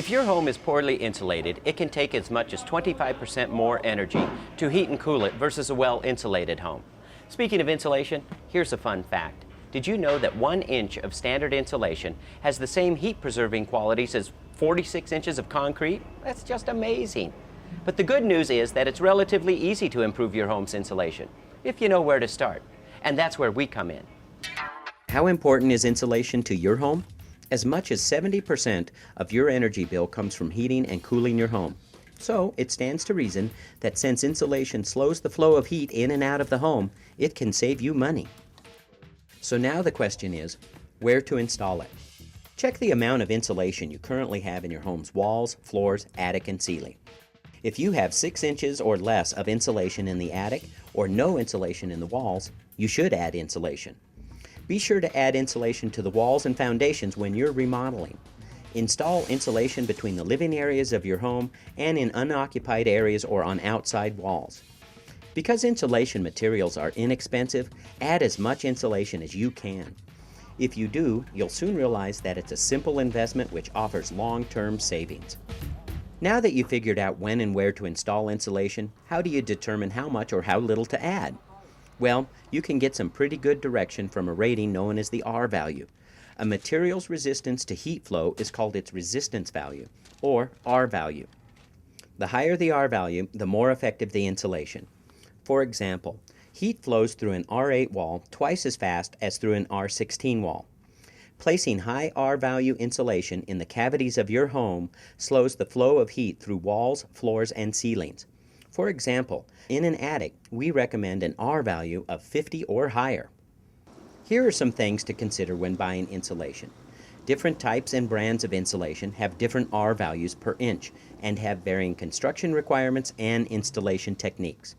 If your home is poorly insulated, it can take as much as 25% more energy to heat and cool it versus a well-insulated home. Speaking of insulation, here's a fun fact. Did you know that 1 inch of standard insulation has the same heat-preserving qualities as 46 inches of concrete? That's just amazing. But the good news is that it's relatively easy to improve your home's insulation, if you know where to start. And that's where we come in. How important is insulation to your home? As much as 70% of your energy bill comes from heating and cooling your home. So it stands to reason that since insulation slows the flow of heat in and out of the home, it can save you money. So now the question is, where to install it? Check the amount of insulation you currently have in your home's walls, floors, attic, and ceiling. If you have 6 inches or less of insulation in the attic or no insulation in the walls, you should add insulation. Be sure to add insulation to the walls and foundations when you're remodeling. Install insulation between the living areas of your home and in unoccupied areas or on outside walls. Because insulation materials are inexpensive, add as much insulation as you can. If you do, you'll soon realize that it's a simple investment which offers long-term savings. Now that you've figured out when and where to install insulation, how do you determine how much or how little to add? Well, you can get some pretty good direction from a rating known as the R value. A material's resistance to heat flow is called its resistance value, or R value. The higher the R value, the more effective the insulation. For example, heat flows through an R8 wall twice as fast as through an R16 wall. Placing high R value insulation in the cavities of your home slows the flow of heat through walls, floors, and ceilings. For example, in an attic, we recommend an R value of 50 or higher. Here are some things to consider when buying insulation. Different types and brands of insulation have different R values per inch and have varying construction requirements and installation techniques.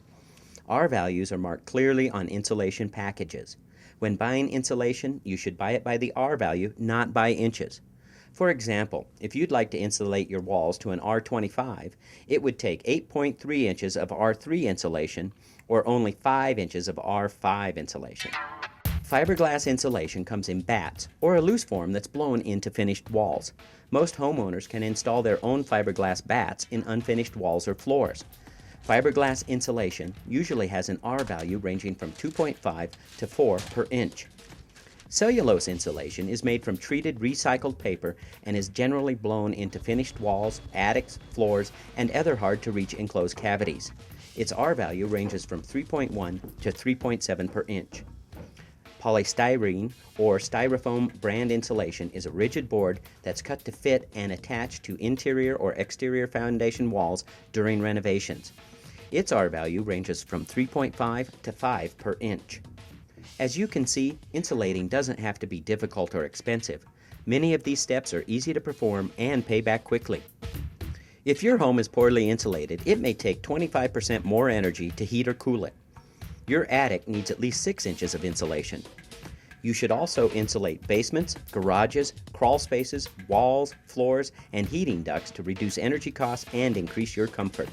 R values are marked clearly on insulation packages. When buying insulation, you should buy it by the R value, not by inches. For example, if you'd like to insulate your walls to an R25, it would take 8.3 inches of R3 insulation or only 5 inches of R5 insulation. Fiberglass insulation comes in bats or a loose form that's blown into finished walls. Most homeowners can install their own fiberglass bats in unfinished walls or floors. Fiberglass insulation usually has an R value ranging from 2.5 to 4 per inch. Cellulose insulation is made from treated recycled paper and is generally blown into finished walls, attics, floors, and other hard-to-reach enclosed cavities. Its R value ranges from 3.1 to 3.7 per inch. Polystyrene or styrofoam brand insulation is a rigid board that's cut to fit and attached to interior or exterior foundation walls during renovations. Its R value ranges from 3.5 to 5 per inch. As you can see, insulating doesn't have to be difficult or expensive. Many of these steps are easy to perform and pay back quickly. If your home is poorly insulated, it may take 25% more energy to heat or cool it. Your attic needs at least 6 inches of insulation. You should also insulate basements, garages, crawl spaces, walls, floors, and heating ducts to reduce energy costs and increase your comfort.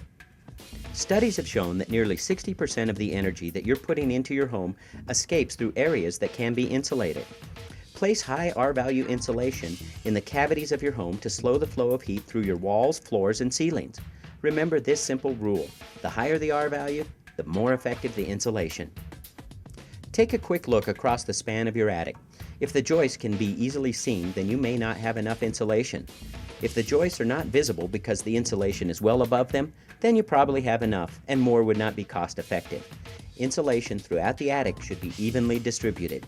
Studies have shown that nearly 60% of the energy that you're putting into your home escapes through areas that can be insulated. Place high R-value insulation in the cavities of your home to slow the flow of heat through your walls, floors, and ceilings. Remember this simple rule: the higher the R value, the more effective the insulation. Take a quick look across the span of your attic. If the joists can be easily seen, then you may not have enough insulation. If the joists are not visible because the insulation is well above them, then you probably have enough, and more would not be cost effective. Insulation throughout the attic should be evenly distributed.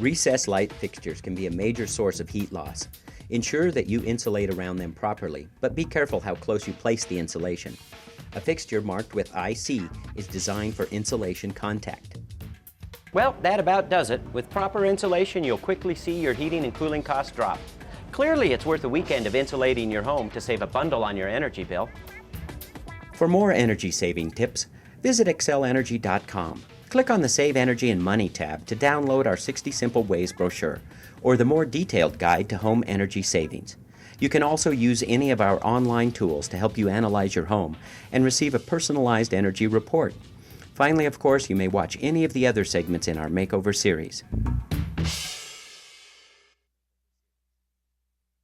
Recessed light fixtures can be a major source of heat loss. Ensure that you insulate around them properly, but be careful how close you place the insulation. A fixture marked with IC is designed for insulation contact. Well, that about does it. With proper insulation, you'll quickly see your heating and cooling costs drop. Clearly, it's worth a weekend of insulating your home to save a bundle on your energy bill. For more energy-saving tips, visit XcelEnergy.com. Click on the Save Energy and Money tab to download our 60 Simple Ways brochure, or the more detailed guide to home energy savings. You can also use any of our online tools to help you analyze your home and receive a personalized energy report. Finally, of course, you may watch any of the other segments in our Makeover series.